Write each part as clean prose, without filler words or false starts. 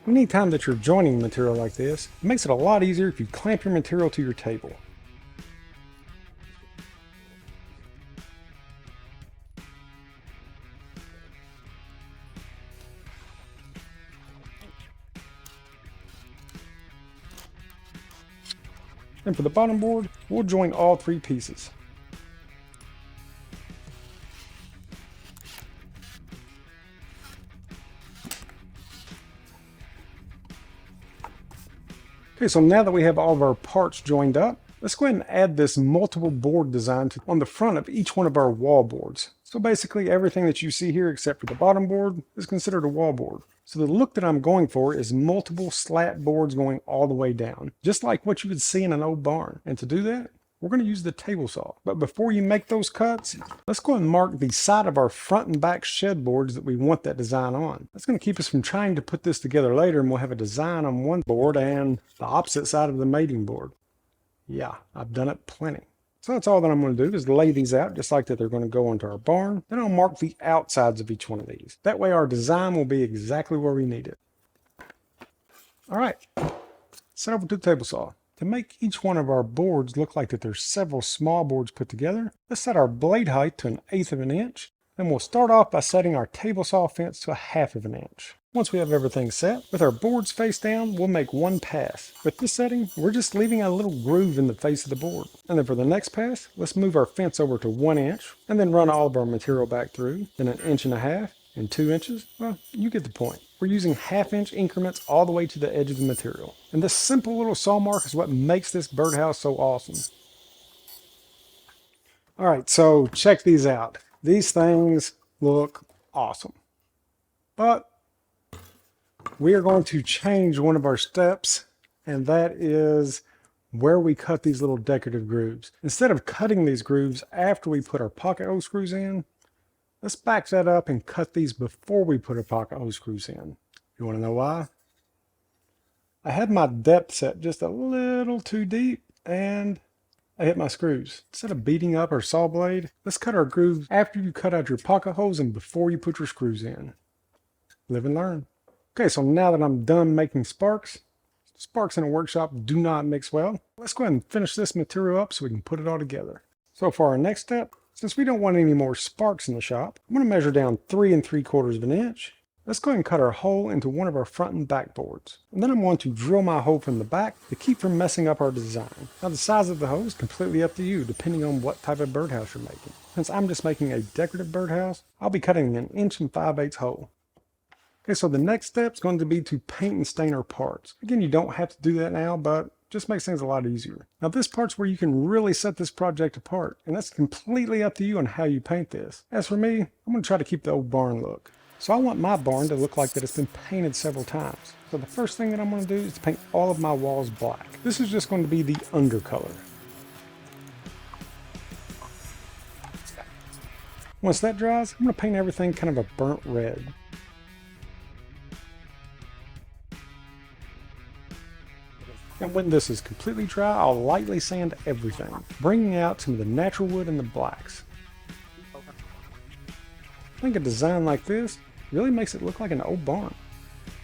Anytime that you're joining material like this, it makes it a lot easier if you clamp your material to your table. And for the bottom board, we'll join all three pieces. Okay, so now that we have all of our parts joined up, let's go ahead and add this multiple board design on the front of each one of our wall boards. So basically everything that you see here except for the bottom board is considered a wall board. So the look that I'm going for is multiple slat boards going all the way down, just like what you would see in an old barn. And to do that, we're going to use the table saw. But before you make those cuts, let's go and mark the side of our front and back shed boards that we want that design on. That's going to keep us from trying to put this together later, and we'll have a design on one board and the opposite side of the mating board. Yeah, I've done it plenty. So that's all that I'm going to do is lay these out just like that they're going to go into our barn. Then I'll mark the outsides of each one of these. That way our design will be exactly where we need it. All right, set over to the table saw. To make each one of our boards look like that there's several small boards put together, let's set our blade height to 1/8 of an inch. Then we'll start off by setting our table saw fence to 1/2 of an inch. Once we have everything set, with our boards face down, we'll make one pass. With this setting, we're just leaving a little groove in the face of the board. And then for the next pass, let's move our fence over to 1 inch, and then run all of our material back through, then 1.5 inches and 2 inches. Well, you get the point. We're using 1/2 inch increments all the way to the edge of the material. And this simple little saw mark is what makes this birdhouse so awesome. All right, so check these out. These things look awesome. But we are going to change one of our steps, and that is where we cut these little decorative grooves. Instead of cutting these grooves after we put our pocket hole screws in, let's back that up and cut these before we put our pocket hole screws in. You want to know why? I had my depth set just a little too deep, and I hit my screws. Instead of beating up our saw blade, let's cut our grooves after you cut out your pocket holes and before you put your screws in. Live and learn. Okay, so now that I'm done making sparks in a workshop do not mix well. Let's go ahead and finish this material up so we can put it all together. So for our next step, since we don't want any more sparks in the shop, I'm going to measure down 3 3/4 of an inch. Let's go ahead and cut our hole into one of our front and back boards. And then I'm going to drill my hole from the back to keep from messing up our design. Now the size of the hole is completely up to you depending on what type of birdhouse you're making. Since I'm just making a decorative birdhouse, I'll be cutting an 1 5/8 hole. Okay, so the next step is going to be to paint and stain our parts. Again, you don't have to do that now, but just makes things a lot easier. Now this part's where you can really set this project apart, and that's completely up to you on how you paint this. As for me, I'm going to try to keep the old barn look. So I want my barn to look like that it's been painted several times. So the first thing that I'm going to do is to paint all of my walls black. This is just going to be the undercolor. Once that dries, I'm going to paint everything kind of a burnt red. And when this is completely dry, I'll lightly sand everything, bringing out some of the natural wood and the blacks. I think a design like this really makes it look like an old barn.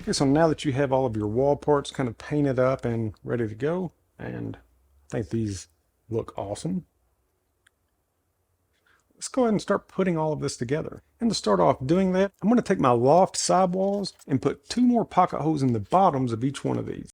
Okay, so now that you have all of your wall parts kind of painted up and ready to go, and I think these look awesome, let's go ahead and start putting all of this together. And to start off doing that, I'm going to take my loft sidewalls and put 2 more pocket holes in the bottoms of each one of these.